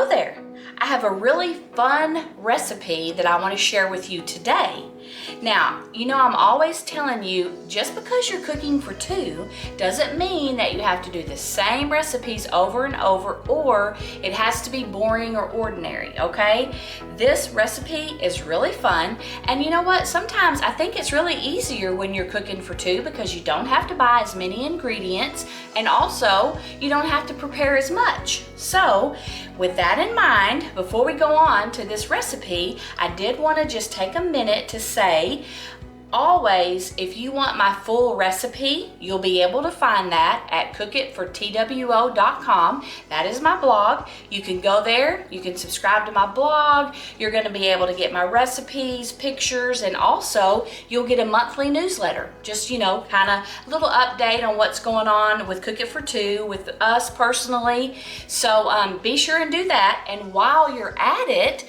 Hello there. I have a really fun recipe that I want to share with you today. Now, you know I'm always telling you, just because you're cooking for two doesn't mean that you have to do the same recipes over and over, or it has to be boring or ordinary, okay? This recipe is really fun, and you know what? Sometimes I think it's really easier when you're cooking for two because you don't have to buy as many ingredients, and also you don't have to prepare as much. So, with that in mind, before we go on to this recipe, I did want to just take a minute to say, always, if you want my full recipe, you'll be able to find that at cookitfortwo.com. That is my blog. You can go there, you can subscribe to my blog, you're going to be able to get my recipes, pictures, and also you'll get a monthly newsletter. Just, you know, kind of a little update on what's going on with Cook It for Two, with us personally. So be sure and do that. And while you're at it,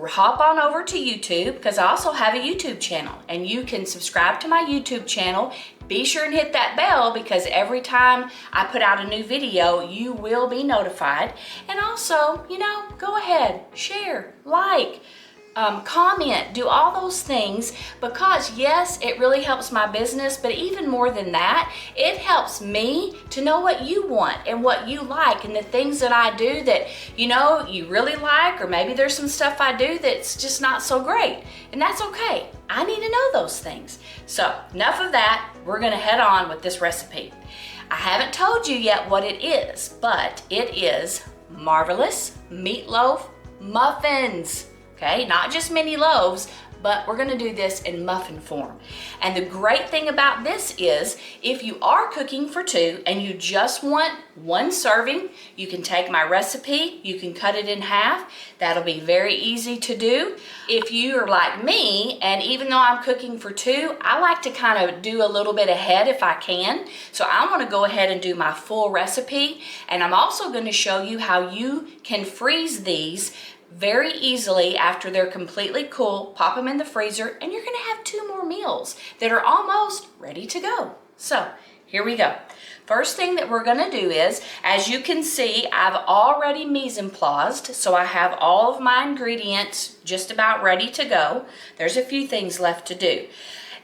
hop on over to YouTube, because I also have a YouTube channel, and you can subscribe to my YouTube channel. Be sure and hit that bell, because every time I put out a new video, you will be notified. And also, you know, go ahead, share, like, comment, do all those things, because yes, it really helps my business, but even more than that, it helps me to know what you want and what you like, and the things that I do that, you know, you really like, or maybe there's some stuff I do that's just not so great, and that's okay. I need to know those things. So enough of that, we're gonna head on with this recipe. I haven't told you yet what it is, but it is Marvelous Meatloaf Muffins. Okay, not just mini loaves, but we're gonna do this in muffin form. And the great thing about this is, if you are cooking for two and you just want one serving, you can take my recipe, you can cut it in half. That'll be very easy to do. If you are like me, and even though I'm cooking for two, I like to kind of do a little bit ahead if I can. So I wanna go ahead and do my full recipe, and I'm also gonna show you how you can freeze these very easily after they're completely cool. Pop them in the freezer, and you're gonna have two more meals that are almost ready to go. So here we go. First thing that we're gonna do is, as you can see, I've already mise-en-placed, so I have all of my ingredients just about ready to go. There's a few things left to do.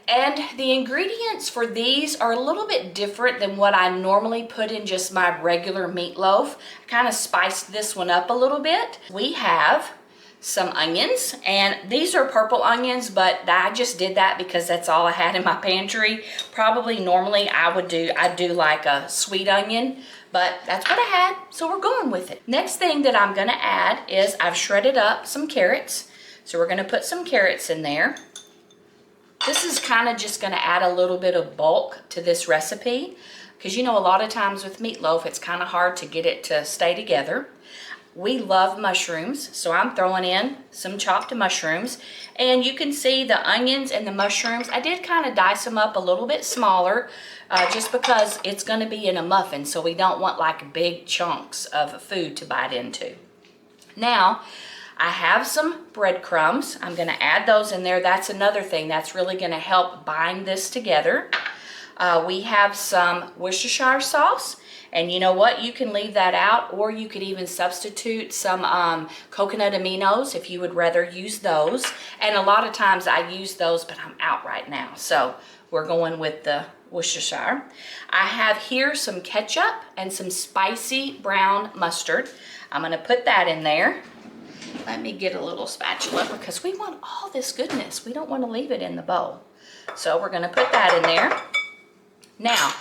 And the ingredients for these are a little bit different than what I normally put in just my regular meatloaf. I kind of spiced this one up a little bit. We have some onions, and these are purple onions, but I just did that because that's all I had in my pantry. Probably normally I'd do like a sweet onion, but that's what I had, so we're going with it. Next thing that I'm gonna add is I've shredded up some carrots. So we're gonna put some carrots in there. This is kind of just going to add a little bit of bulk to this recipe, because you know a lot of times with meatloaf it's kind of hard to get it to stay together. We love mushrooms, so I'm throwing in some chopped mushrooms, and you can see the onions and the mushrooms. I did kind of dice them up a little bit smaller just because it's going to be in a muffin, so we don't want like big chunks of food to bite into. Now I have some breadcrumbs. I'm gonna add those in there. That's another thing that's really gonna help bind this together. We have some Worcestershire sauce, and you know what? You can leave that out, or you could even substitute some coconut aminos if you would rather use those. And a lot of times I use those, but I'm out right now, so we're going with the Worcestershire. I have here some ketchup and some spicy brown mustard. I'm gonna put that in there. Let me get a little spatula, because we want all this goodness. We don't want to leave it in the bowl. So we're going to put that in there. Now,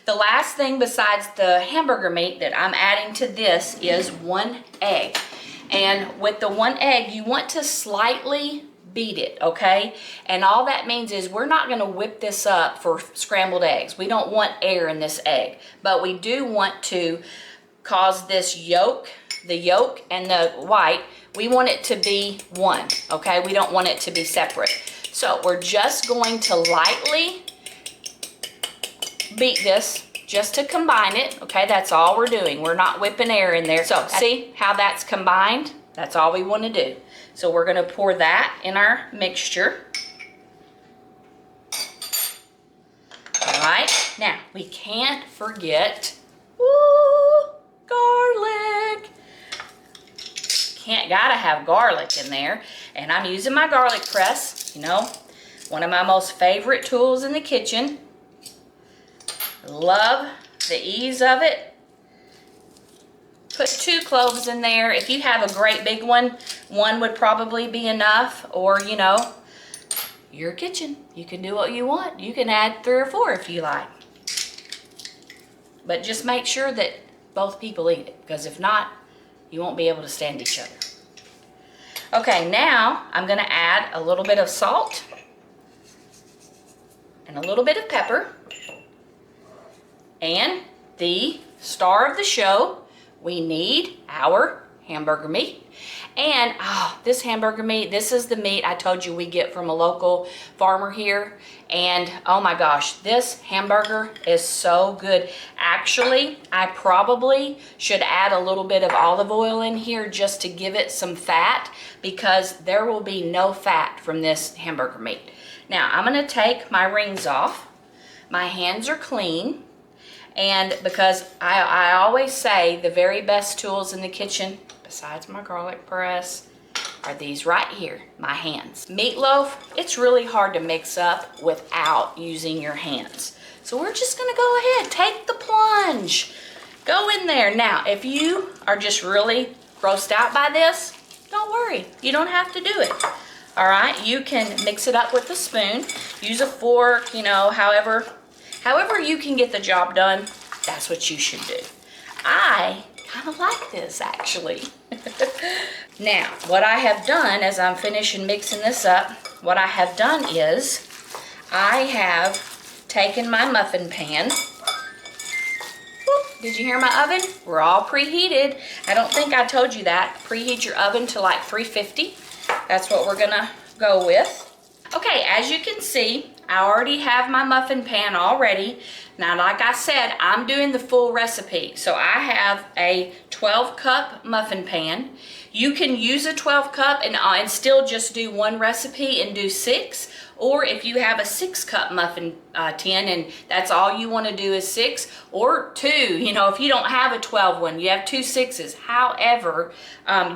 the last thing besides the hamburger meat that I'm adding to this is 1 egg. And with the 1 egg, you want to slightly beat it, okay? And all that means is we're not going to whip this up for scrambled eggs. We don't want air in this egg, but we do want to cause this yolk, the yolk and the white, we want it to be one, okay? We don't want it to be separate. So we're just going to lightly beat this just to combine it, okay? That's all we're doing. We're not whipping air in there. So see how that's combined? That's all we want to do. So we're going to pour that in our mixture. All right, now we can't forget garlic. gotta have garlic in there. And I'm using my garlic press, you know, one of my most favorite tools in the kitchen. Love the ease of it. Put 2 cloves in there. If you have a great big one, 1 would probably be enough. Or, you know, your kitchen. You can do what you want. You can add 3 or 4 if you like. But just make sure that both people eat it, because if not, you won't be able to stand each other. Okay, now I'm going to add a little bit of salt and a little bit of pepper. And the star of the show, we need our hamburger meat. And this hamburger meat, this is the meat I told you we get from a local farmer here. And oh my gosh, this hamburger is so good. Actually, I probably should add a little bit of olive oil in here just to give it some fat, because there will be no fat from this hamburger meat. Now, I'm gonna take my rings off. My hands are clean. And because I always say the very best tools in the kitchen, besides my garlic press, are these right here, my hands. Meatloaf, it's really hard to mix up without using your hands. So we're just gonna go ahead, take the plunge. Go in there. Now, if you are just really grossed out by this, don't worry, you don't have to do it. All right, you can mix it up with a spoon, use a fork, you know, however you can get the job done, that's what you should do. I kind of like this, actually. Now, what I have done as I'm finishing mixing this up, what I have done is I have taken my muffin pan. Whoop, did you hear my oven? We're all preheated. I don't think I told you that. Preheat your oven to like 350. That's what we're gonna go with. Okay, as you can see, I already have my muffin pan all ready. Now, like I said, I'm doing the full recipe. So I have a 12-cup muffin pan. You can use a 12-cup and still just do 1 recipe and do 6. Or if you have a 6-cup muffin tin and that's all you want to do is 6, or 2. You know, if you don't have a 12 one, you have 2 6s. However,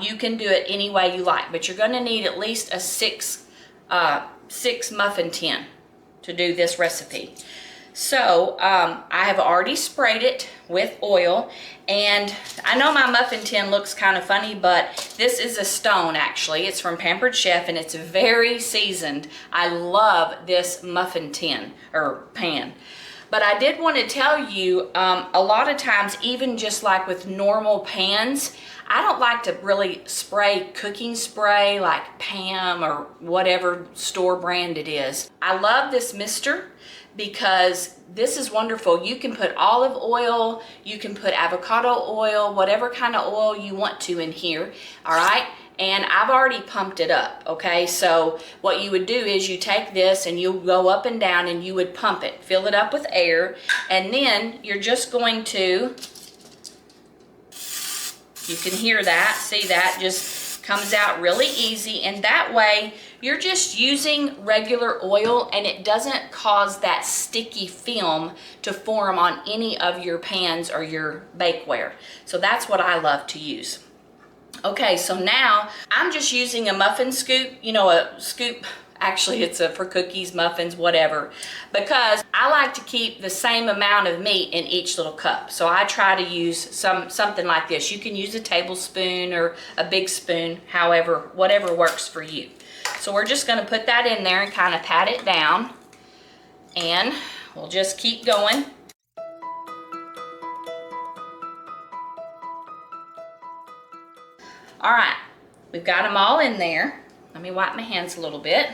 you can do it any way you like. But you're going to need at least a 6 muffin tin to do this recipe. So I have already sprayed it with oil, and I know my muffin tin looks kind of funny, but this is a stone actually. It's from Pampered Chef and it's very seasoned. I love this muffin tin or pan. But I did want to tell you, a lot of times, even just like with normal pans, I don't like to really spray cooking spray like Pam or whatever store brand it is. I love this mister because this is wonderful. You can put olive oil, you can put avocado oil, whatever kind of oil you want to in here, all right? And I've already pumped it up, okay? So what you would do is you take this and you go up and down and you would pump it, fill it up with air, and then you're just going to, you can hear that, see that just comes out really easy, and that way you're just using regular oil and it doesn't cause that sticky film to form on any of your pans or your bakeware. So that's what I love to use. Okay, so now I'm just using a muffin scoop, you know, a scoop, actually it's for cookies, muffins, whatever, because I like to keep the same amount of meat in each little cup. So I try to use something like this. You can use a tablespoon or a big spoon, however, whatever works for you. So we're just gonna put that in there and kind of pat it down, and we'll just keep going. All right, we've got them all in there. Let me wipe my hands a little bit.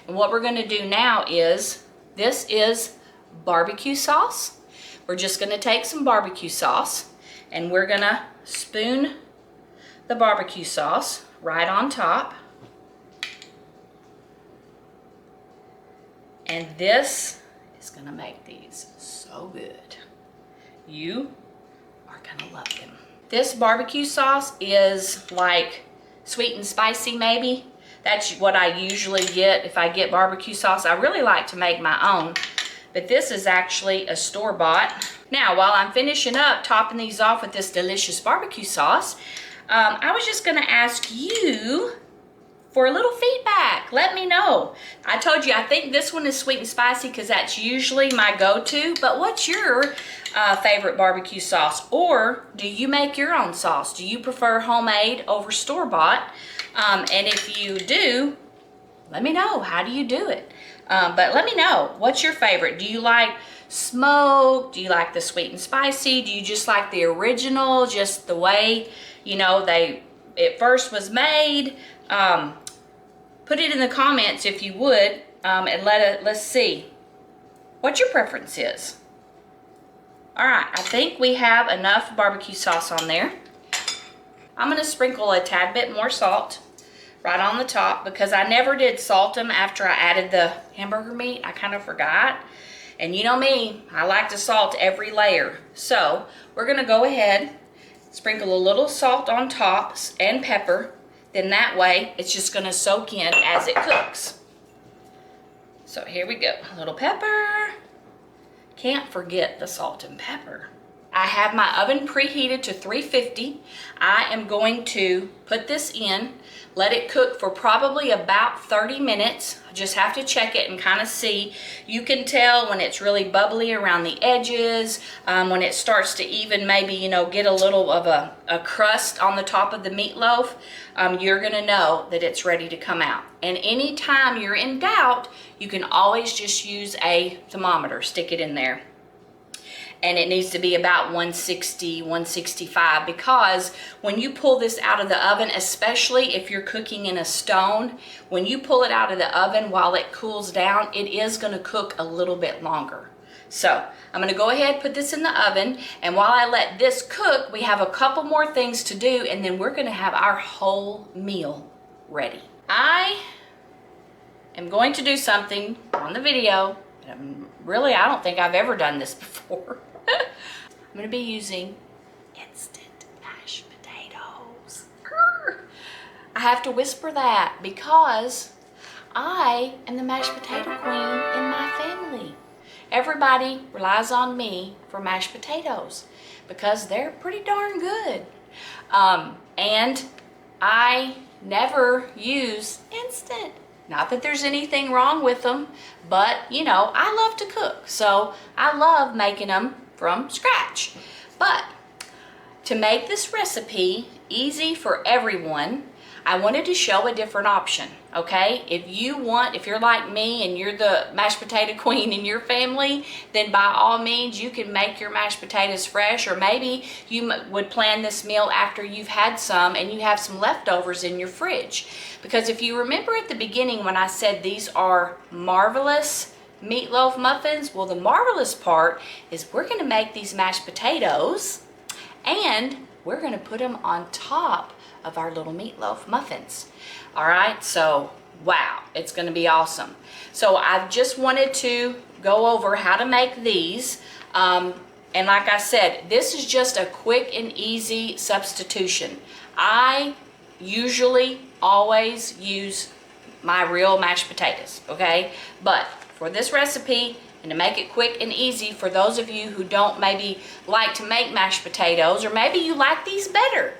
And what we're gonna do now is, this is barbecue sauce. We're just gonna take some barbecue sauce and we're gonna spoon the barbecue sauce right on top. And this is gonna make these so good. You are gonna love them. This barbecue sauce is like sweet and spicy maybe. That's what I usually get if I get barbecue sauce. I really like to make my own, but this is actually a store-bought. Now, while I'm finishing up topping these off with this delicious barbecue sauce, I was just gonna ask you for a little feedback. Let me know. I told you, I think this one is sweet and spicy because that's usually my go-to, but what's your favorite barbecue sauce? Or do you make your own sauce? Do you prefer homemade over store-bought? And if you do, let me know. How do you do it? But let me know, what's your favorite? Do you like smoked? Do you like the sweet and spicy? Do you just like the original, just the way, you know, it first was made? Put it in the comments if you would, and let's see what your preference is. All right, I think we have enough barbecue sauce on there. I'm gonna sprinkle a tad bit more salt right on the top because I never did salt them after I added the hamburger meat. I kind of forgot. And you know me, I like to salt every layer. So we're gonna go ahead, sprinkle a little salt on top and pepper. Then that way, it's just gonna soak in as it cooks. So here we go, a little pepper. Can't forget the salt and pepper. I have my oven preheated to 350. I am going to put this in, let it cook for probably about 30 minutes. I just have to check it and kind of see. You can tell when it's really bubbly around the edges, when it starts to even maybe, you know, get a little of a crust on the top of the meatloaf, you're gonna know that it's ready to come out. And anytime you're in doubt, you can always just use a thermometer, stick it in there. And it needs to be about 160, 165, because when you pull this out of the oven, especially if you're cooking in a stone, when you pull it out of the oven while it cools down, it is gonna cook a little bit longer. So I'm gonna go ahead, put this in the oven, and while I let this cook, we have a couple more things to do, and then we're gonna have our whole meal ready. I am going to do something on the video. I don't think I've ever done this before. I'm gonna be using instant mashed potatoes. I have to whisper that because I am the mashed potato queen in my family. Everybody relies on me for mashed potatoes because they're pretty darn good. And I never use instant. Not that there's anything wrong with them, but you know, I love to cook, so I love making them from scratch. But to make this recipe easy for everyone, I wanted to show a different option, okay? If you're like me and you're the mashed potato queen in your family, then by all means, you can make your mashed potatoes fresh, or maybe you would plan this meal after you've had some and you have some leftovers in your fridge. Because if you remember at the beginning when I said these are Marvelous Meatloaf Muffins, well, the marvelous part is we're gonna make these mashed potatoes and we're gonna put them on top of our little meatloaf muffins. All right, so wow, it's gonna be awesome. So I just wanted to go over how to make these. And like I said, this is just a quick and easy substitution. I usually always use my real mashed potatoes, okay? But for this recipe, and to make it quick and easy for those of you who don't maybe like to make mashed potatoes, or maybe you like these better,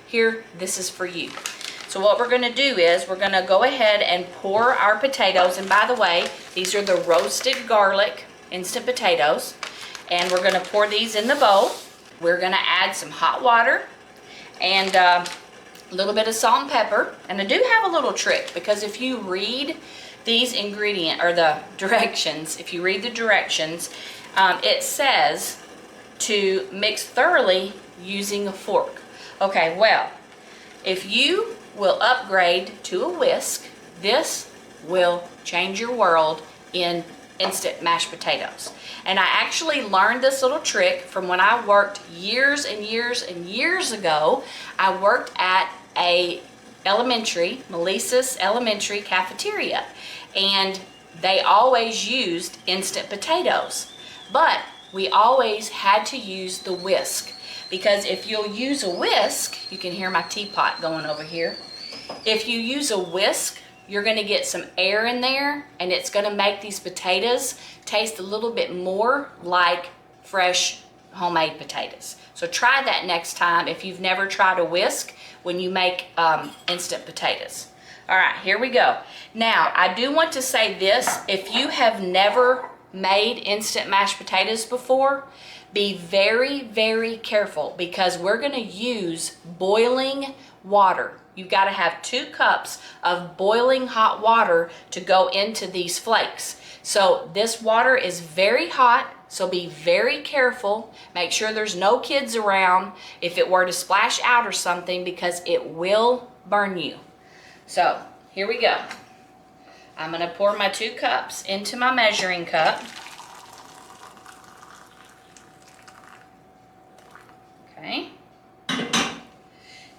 here, this is for you. So what we're gonna do is we're gonna go ahead and pour our potatoes, and by the way, these are the roasted garlic instant potatoes, and we're gonna pour these in the bowl. We're gonna add some hot water and a little bit of salt and pepper. And I do have a little trick, because if you read these the directions, if you read the directions, it says to mix thoroughly using a fork. Okay, well, if you will upgrade to a whisk, this will change your world in instant mashed potatoes. And I actually learned this little trick from when I worked years and years and years ago. I worked at a Melissa's elementary cafeteria, and they always used instant potatoes, but we always had to use the whisk. Because if you'll use a whisk, you can hear my teapot going over here. If you use a whisk, you're gonna get some air in there, and it's gonna make these potatoes taste a little bit more like fresh homemade potatoes. So try that next time if you've never tried a whisk when you make instant potatoes. All right, here we go. Now, I do want to say this. If you have never made instant mashed potatoes before, be very, very careful because we're gonna use boiling water. You've got to have 2 cups of boiling hot water to go into these flakes. So this water is very hot, so be very careful. Make sure there's no kids around if it were to splash out or something because it will burn you. So here we go. I'm going to pour my 2 cups into my measuring cup. Okay.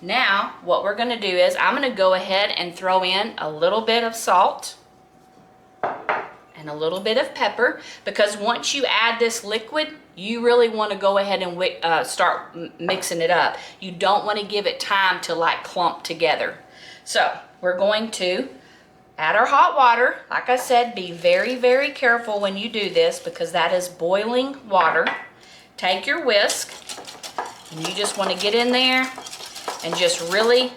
Now, what we're going to do is I'm going to go ahead and throw in a little bit of salt and a little bit of pepper because once you add this liquid, you really want to go ahead and start mixing it up. You don't want to give it time to like clump together. So, we're going to add our hot water. Like I said, be very, very careful when you do this because that is boiling water. Take your whisk and you just want to get in there and just really,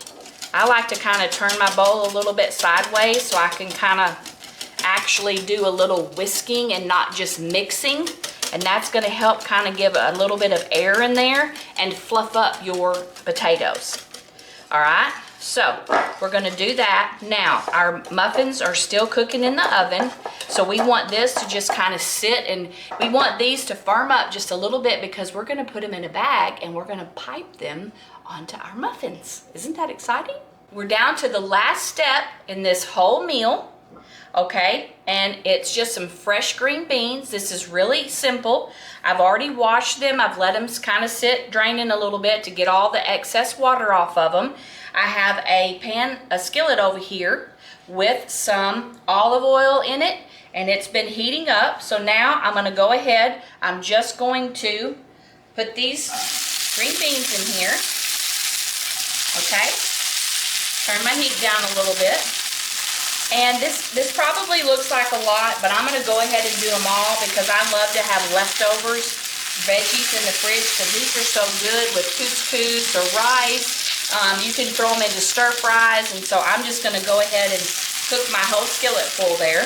I like to kind of turn my bowl a little bit sideways so I can kind of actually do a little whisking and not just mixing. And that's going to help kind of give a little bit of air in there and fluff up your potatoes. All right, so we're going to do that. Now, our muffins are still cooking in the oven. So we want this to just kind of sit and we want these to firm up just a little bit because we're going to put them in a bag and we're going to pipe them onto our muffins. Isn't that exciting? We're down to the last step in this whole meal, okay? And it's just some fresh green beans. This is really simple. I've already washed them. I've let them kind of sit, draining a little bit to get all the excess water off of them. I have a skillet over here with some olive oil in it, and it's been heating up. So now I'm going to go ahead. I'm just going to put these green beans in here. Okay, turn my heat down a little bit. And this probably looks like a lot, but I'm going to go ahead and do them all because I love to have leftovers, veggies in the fridge because these are so good with couscous or rice. You can throw them into stir fries, and so I'm just going to go ahead and cook my whole skillet full there.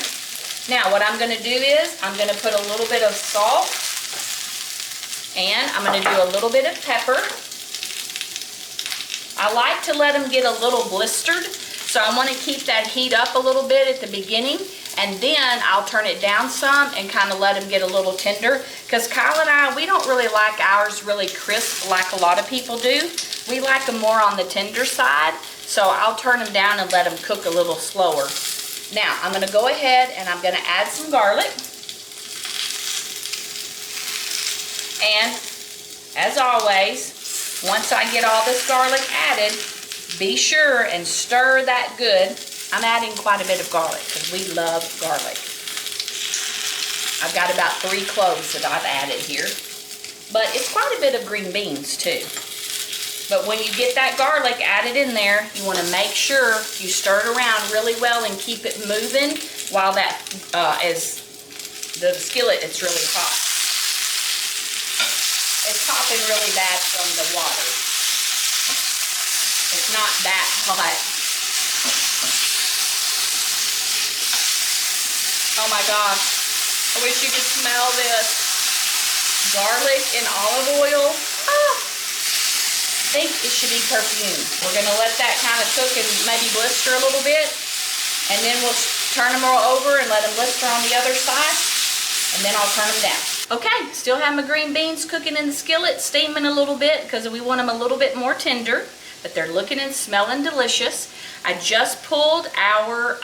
Now what I'm going to do is I'm going to put a little bit of salt and I'm going to do a little bit of pepper. I like to let them get a little blistered, so I want to keep that heat up a little bit at the beginning, and then I'll turn it down some and kind of let them get a little tender, because Kyle and I, we don't really like ours really crisp like a lot of people do. We like them more on the tender side, so I'll turn them down and let them cook a little slower. Now, I'm going to go ahead and I'm going to add some garlic. And, as always, once I get all this garlic added, be sure and stir that good. I'm adding quite a bit of garlic because we love garlic. I've got about 3 cloves that I've added here. But it's quite a bit of green beans too. But when you get that garlic added in there, you want to make sure you stir it around really well and keep it moving while that is the skillet, it's really hot. It's popping really bad from the water. It's not that hot. Oh my gosh. I wish you could smell this. Garlic and olive oil. Ah, I think it should be perfume. We're going to let that kind of cook and maybe blister a little bit. And then we'll turn them all over and let them blister on the other side. And then I'll turn them down. Okay, still have my green beans cooking in the skillet, steaming a little bit because we want them a little bit more tender, but they're looking and smelling delicious. I just pulled our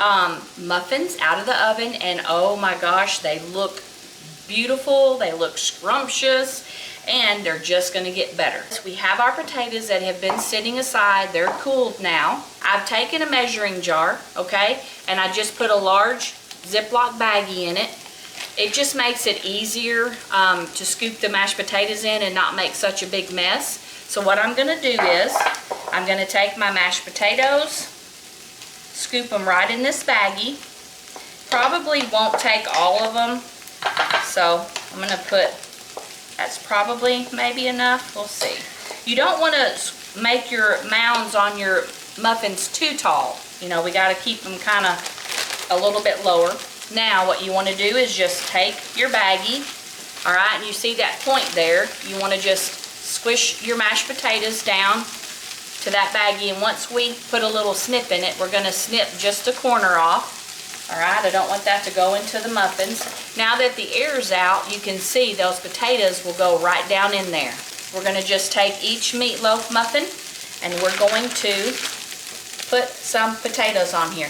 muffins out of the oven, and oh my gosh, they look beautiful, they look scrumptious, and they're just going to get better. We have our potatoes that have been sitting aside. They're cooled now. I've taken a measuring jar, okay, and I just put a large Ziploc baggie in it. It just makes it easier to scoop the mashed potatoes in and not make such a big mess. So what I'm going to do is I'm going to take my mashed potatoes, scoop them right in this baggie. Probably won't take all of them, so I'm going to put That's probably maybe enough. We'll see. You don't want to make your mounds on your muffins too tall. You know, we got to keep them kind of a little bit lower. Now what you want to do is just take your baggie, all right, and you see that point there. You want to just squish your mashed potatoes down to that baggie, and once we put a little snip in it, we're going to snip just a corner off. All right, I don't want that to go into the muffins. Now that the air's out, you can see those potatoes will go right down in there. We're going to just take each meatloaf muffin and we're going to put some potatoes on here.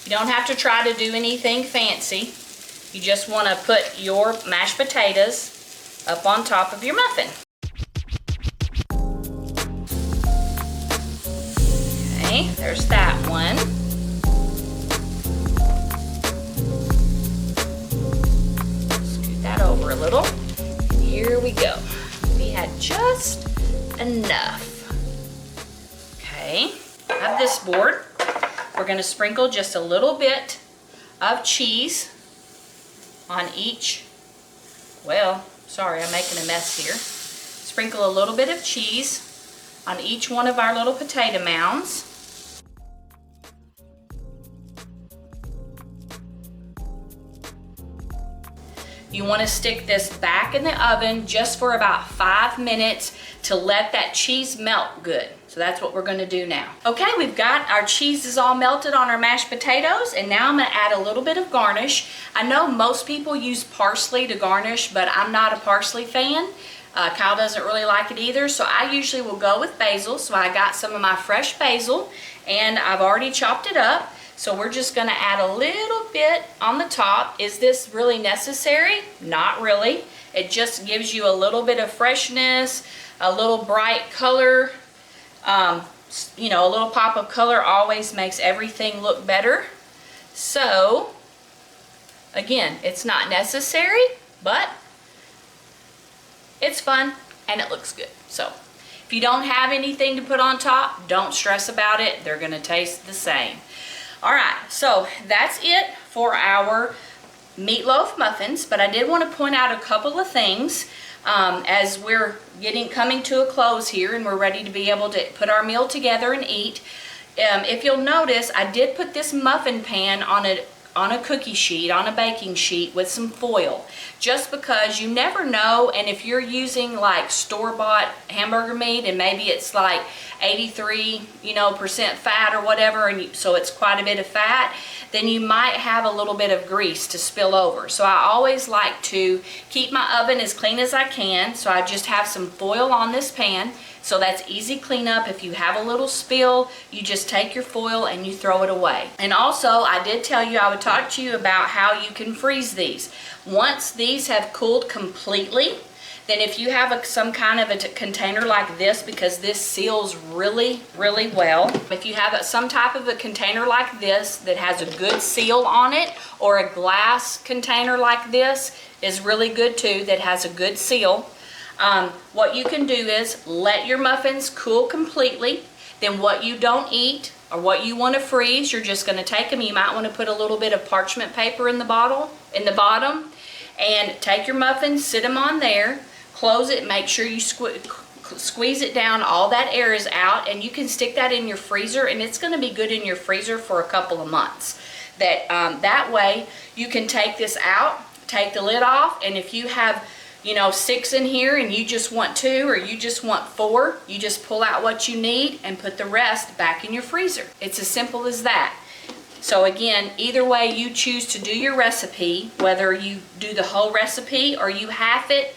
You don't have to try to do anything fancy. You just want to put your mashed potatoes up on top of your muffin. Okay, there's that one. Scoot that over a little. And here we go. We had just enough. Okay, I have this board. We're going to sprinkle just a little bit of cheese on each. Well, sorry, I'm making a mess here. Sprinkle a little bit of cheese on each one of our little potato mounds. You want to stick this back in the oven just for about 5 minutes to let that cheese melt good. So that's what we're going to do now. Okay, we've got our cheeses all melted on our mashed potatoes, and now I'm going to add a little bit of garnish. I know most people use parsley to garnish, but I'm not a parsley fan. Kyle doesn't really like it either, so I usually will go with basil. So I got some of my fresh basil, and I've already chopped it up. So we're just going to add a little bit on the top. Is this really necessary? Not really. It just gives you a little bit of freshness, a little bright color. You know, a little pop of color always makes everything look better. So, again, it's not necessary, but it's fun and it looks good. So, if you don't have anything to put on top, don't stress about it. They're going to taste the same. All right, so that's it for our meatloaf muffins, but I did want to point out a couple of things as we're coming to a close here and we're ready to be able to put our meal together and eat. If you'll notice, I did put this muffin pan on a cookie sheet, on a baking sheet with some foil, just because you never know. And if you're using like store-bought hamburger meat and maybe it's like 83% fat or whatever, and so it's quite a bit of fat, then you might have a little bit of grease to spill over. So I always like to keep my oven as clean as I can, so I just have some foil on this pan. So that's easy cleanup. If you have a little spill, you just take your foil and you throw it away. And also, I did tell you I would talk to you about how you can freeze these. Once these have cooled completely, then if you have some kind of a container like this, because this seals really, really well. If you have some type of a container like this that has a good seal on it, or a glass container like this is really good too, that has a good seal. What you can do is let your muffins cool completely. Then what you don't eat or what you want to freeze, you're just going to take them. You might want to put a little bit of parchment paper in the bottom, and take your muffins, sit them on there, close it, make sure you squeeze it down, all that air is out, and you can stick that in your freezer, and it's going to be good in your freezer for a couple of months. That way you can take this out, take the lid off, and if you have 6 in here and you just want 2 or you just want 4, you just pull out what you need and put the rest back in your freezer. It's as simple as that. So again, either way you choose to do your recipe, whether you do the whole recipe or you half it,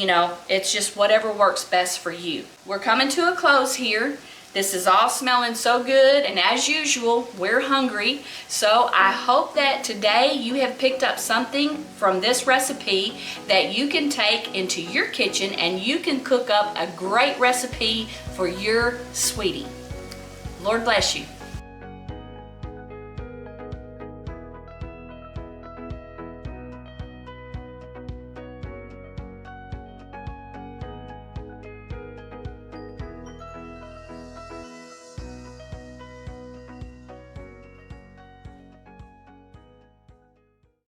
it's just whatever works best for you. We're coming to a close here. This is all smelling so good, and as usual, we're hungry. So I hope that today you have picked up something from this recipe that you can take into your kitchen and you can cook up a great recipe for your sweetie. Lord bless you.